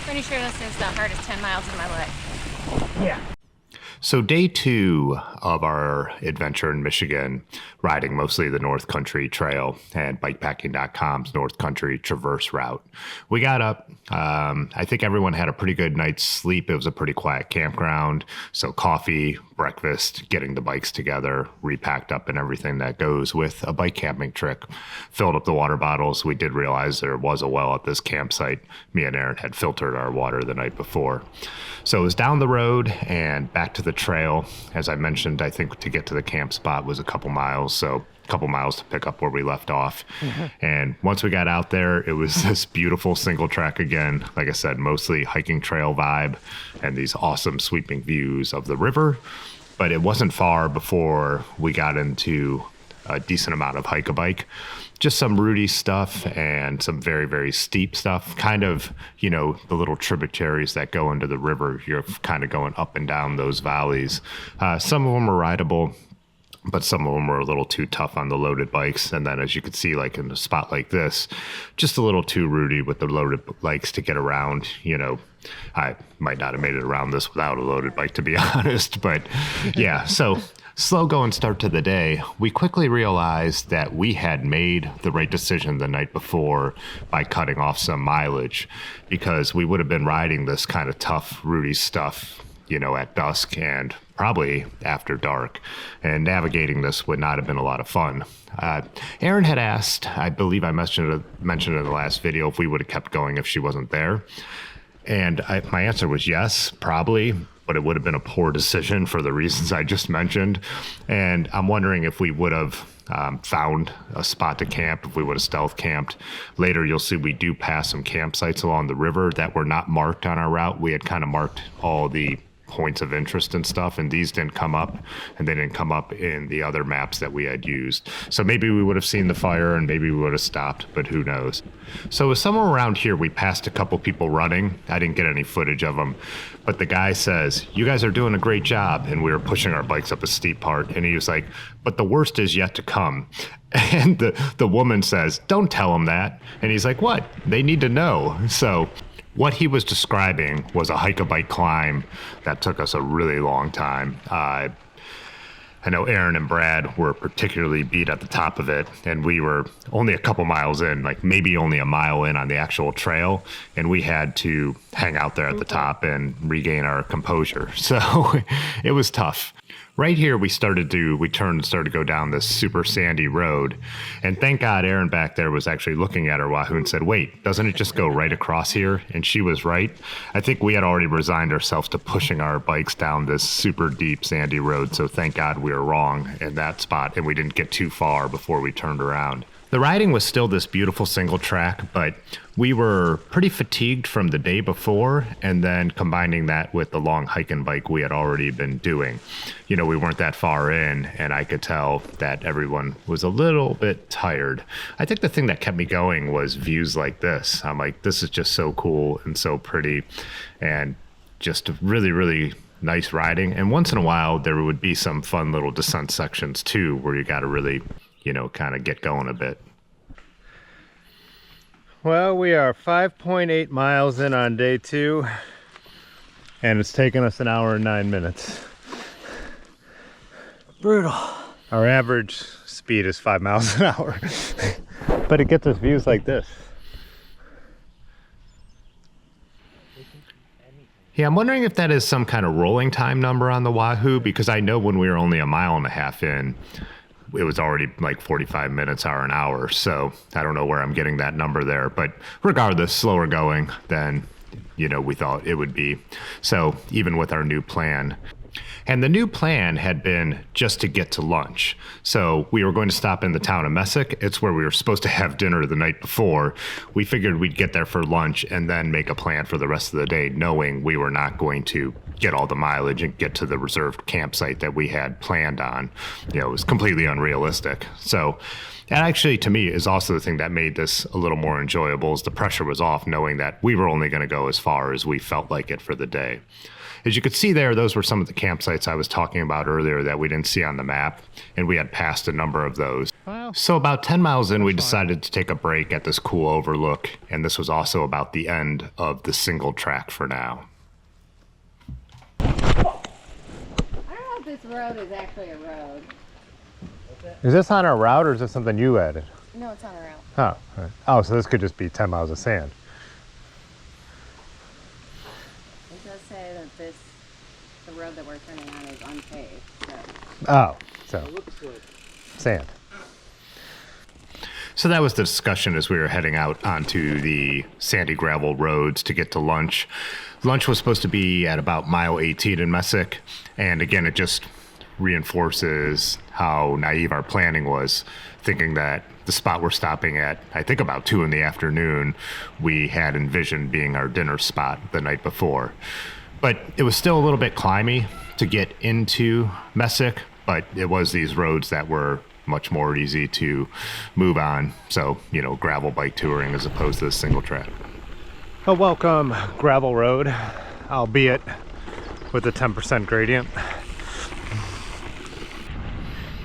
Pretty sure this is the hardest 10 miles of my life. Yeah. So day 2 of our adventure in Michigan, riding mostly the North Country Trail and BikePacking.com's North Country Traverse route. We got up. I think everyone had a pretty good night's sleep. It was a pretty quiet campground. So coffee, breakfast, getting the bikes together, repacked up and everything that goes with a bike camping trip. Filled up the water bottles. We did realize there was a well at this campsite. Me and Aaron had filtered our water the night before. So it was down the road and back to the trail. As I mentioned, I think to get to the camp spot was a couple miles. So a couple miles to pick up where we left off. And once we got out there, it was this beautiful single track again. Like I said, mostly hiking trail vibe and these awesome sweeping views of the river. But it wasn't far before we got into a decent amount of hike-a-bike. Just some rooty stuff and some very, very steep stuff. Kind of, you know, the little tributaries that go into the river. You're kind of going up and down those valleys. Some of them are rideable, but some of them were a little too tough on the loaded bikes. And then as you can see, like in a spot like this, just a little too rooty with the loaded bikes to get around. You know, I might not have made it around this without a loaded bike, to be honest. But yeah, so slow going start to the day. We quickly realized that we had made the right decision the night before by cutting off some mileage, because we would have been riding this kind of tough, rooty stuff, you know, at dusk and probably after dark, and navigating this would not have been a lot of fun. Erin had asked, I believe I mentioned it in the last video, if we would have kept going if she wasn't there. And my answer was yes, probably, but it would have been a poor decision for the reasons I just mentioned. And I'm wondering if we would have found a spot to camp, if we would have stealth camped. Later, you'll see we do pass some campsites along the river that were not marked on our route. We had kind of marked all the points of interest and stuff, and these didn't come up, and they didn't come up in the other maps that we had used. So maybe we would have seen the fire and maybe we would have stopped, but who knows. So it was somewhere around here we passed a couple people running. I didn't get any footage of them, but the guy says, "You guys are doing a great job," and we were pushing our bikes up a steep part, and he was like, "But the worst is yet to come." And the woman says, "Don't tell him that." And he's like, "What? They need to know." So what he was describing was a hike-a-bike climb that took us a really long time. I know Aaron and Brad were particularly beat at the top of it, and we were only a couple miles in, like maybe only a mile in on the actual trail, and we had to hang out there at the top and regain our composure. So it was tough. Right here, we turned and started to go down this super sandy road. And thank God Erin back there was actually looking at her Wahoo and said, "Wait, doesn't it just go right across here?" And she was right. I think we had already resigned ourselves to pushing our bikes down this super deep sandy road. So thank God we were wrong in that spot and we didn't get too far before we turned around. The riding was still this beautiful single track, but we were pretty fatigued from the day before, and then combining that with the long hike and bike we had already been doing. You know, we weren't that far in, and I could tell that everyone was a little bit tired. I think the thing that kept me going was views like this. I'm like, this is just so cool and so pretty, and just really, really nice riding. And once in a while, there would be some fun little descent sections too, where you got to really, you know, kind of get going a bit. Well, we are 5.8 miles in on day 2, and it's taken us an hour and 9 minutes. Brutal. Our average speed is 5 miles an hour, but it gets us views like this. Yeah, I'm wondering if that is some kind of rolling time number on the Wahoo, because I know when we were only a mile and a half in, it was already like 45 minutes or an hour. So I don't know where I'm getting that number there, but regardless, slower going than, you know, we thought it would be. So even with our new plan. And the new plan had been just to get to lunch. So we were going to stop in the town of Messick. It's where we were supposed to have dinner the night before. We figured we'd get there for lunch and then make a plan for the rest of the day, knowing we were not going to get all the mileage and get to the reserved campsite that we had planned on. You know, it was completely unrealistic. So that actually, to me, is also the thing that made this a little more enjoyable, is the pressure was off, knowing that we were only going to go as far as we felt like it for the day. As you could see there, those were some of the campsites I was talking about earlier that we didn't see on the map, and we had passed a number of those. Well, So about 10 miles in, we decided to take a break at this cool overlook, and this was also about the end of the single track for now. I don't know if this road is actually a road. is this on our route or is this something you added? No, it's on a route. Oh, right. Oh, so this could just be 10 miles of sand. It does say that the road that we're turning on is unpaved. So. Oh, so sand. So that was the discussion as we were heading out onto the sandy gravel roads to get to lunch. Lunch was supposed to be at about mile 18 in Messick, and again, it just reinforces how naive our planning was, thinking that the spot we're stopping at, I think about 2 in the afternoon, we had envisioned being our dinner spot the night before. But it was still a little bit climby to get into Messick, but it was these roads that were much more easy to move on. So, you know, gravel bike touring as opposed to a single track. A welcome gravel road, albeit with a 10% gradient.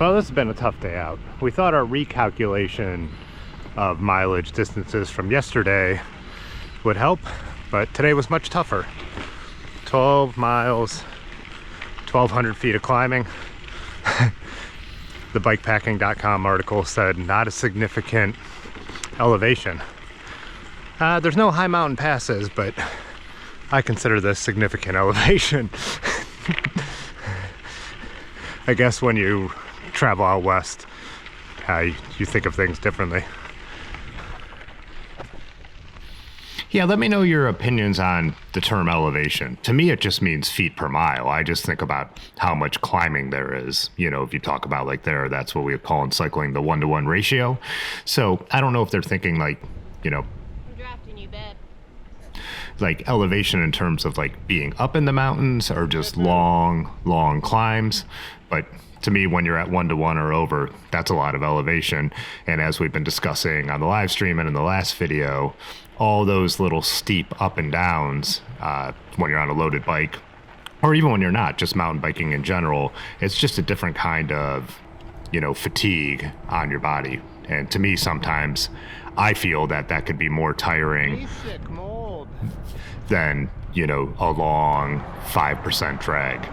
Well, this has been a tough day out. We thought our recalculation of mileage distances from yesterday would help, but today was much tougher. 12 miles, 1,200 feet of climbing. The BikePacking.com article said not a significant elevation. There's no high mountain passes, but I consider this significant elevation. I guess when you travel out west, you think of things differently. Yeah, let me know your opinions on the term elevation. To me, it just means feet per mile. I just think about how much climbing there is. You know, if you talk about like there, that's what we call in cycling the 1-to-1 ratio. So I don't know if they're thinking like, you know, I'm drafting you, babe. like elevation in terms of like being up in the mountains or just long climbs. But to me, when you're at 1-to-1 or over, that's a lot of elevation. And as we've been discussing on the live stream and in the last video, all those little steep up and downs when you're on a loaded bike, or even when you're not, just mountain biking in general, it's just a different kind of, you know, fatigue on your body. And to me, sometimes I feel that that could be more tiring than, you know, a long 5% drag.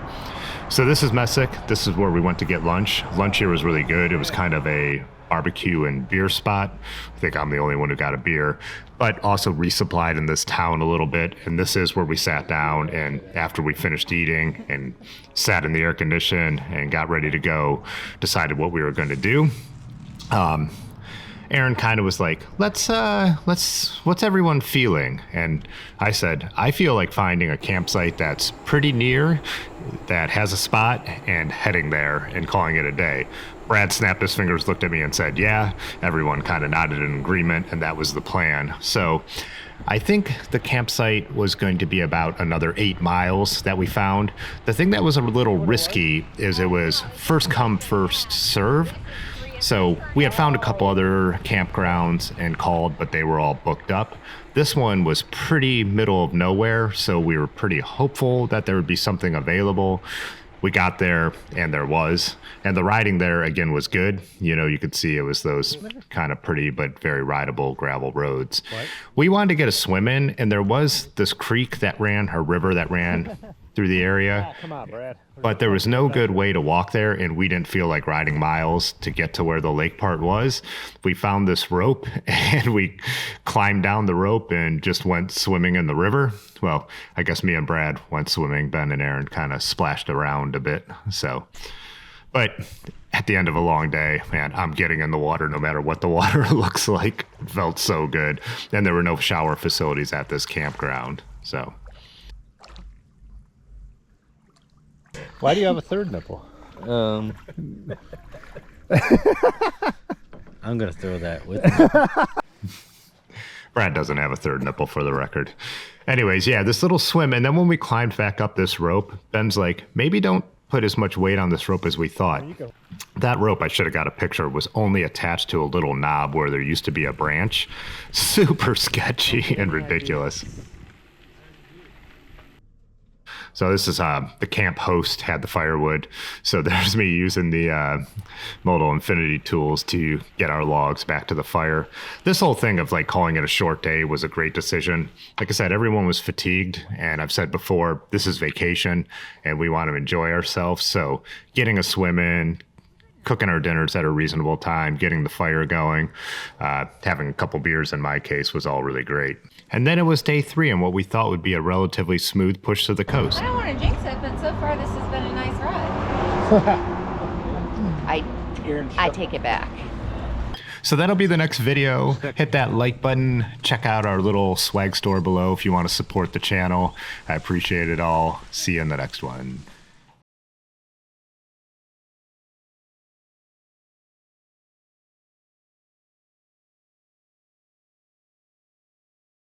So this is Messick. This is where we went to get lunch. Lunch here was really good. It was kind of a barbecue and beer spot. I think I'm the only one who got a beer, but also resupplied in this town a little bit. And this is where we sat down, and after we finished eating and sat in the air condition and got ready to go, decided what we were going to do. Aaron kind of was like, let's, what's everyone feeling? And I said, I feel like finding a campsite that's pretty near, that has a spot, and heading there and calling it a day. Brad snapped his fingers, looked at me and said, yeah. Everyone kind of nodded in agreement, and that was the plan. So I think the campsite was going to be about another 8 miles that we found. The thing that was a little risky is it was first come, first serve. So we had found a couple other campgrounds and called, but they were all booked up. This one was pretty middle of nowhere, so we were pretty hopeful that there would be something available. We got there, and there was. And the riding there, again, was good. You know, you could see it was those kind of pretty but very rideable gravel roads. What? We wanted to get a swim in, and there was this creek that ran, a river that ran through the area. Come on, Brad. But there was no good way to walk there, and we didn't feel like riding miles to get to where the lake part was. We found this rope, and we climbed down the rope and just went swimming in the river. Well, I guess me and Brad went swimming. Ben and Aaron kind of splashed around a bit. So, but at the end of a long day, man, I'm getting in the water no matter what the water looks like. It felt so good. And there were no shower facilities at this campground. So. Why do you have a third nipple? I'm gonna throw that with me. Brad doesn't have a third nipple, for the record. Anyways, yeah, this little swim. And then when we climbed back up this rope, Ben's like, maybe don't put as much weight on this rope as we thought. That rope, I should have got a picture, was only attached to a little knob where there used to be a branch. Super sketchy and ridiculous. So this is the camp host had the firewood. So there's me using the Modal Infinity tools to get our logs back to the fire. This whole thing of like calling it a short day was a great decision. Like I said, everyone was fatigued, and I've said before, this is vacation and we want to enjoy ourselves. So getting a swim in, cooking our dinners at a reasonable time, getting the fire going, having a couple beers in my case was all really great. And then it was day 3 and what we thought would be a relatively smooth push to the coast. I don't want to jinx it, but so far this has been a nice ride. I take it back. So that'll be the next video. Hit that like button. Check out our little swag store below if you want to support the channel. I appreciate it all. See you in the next one.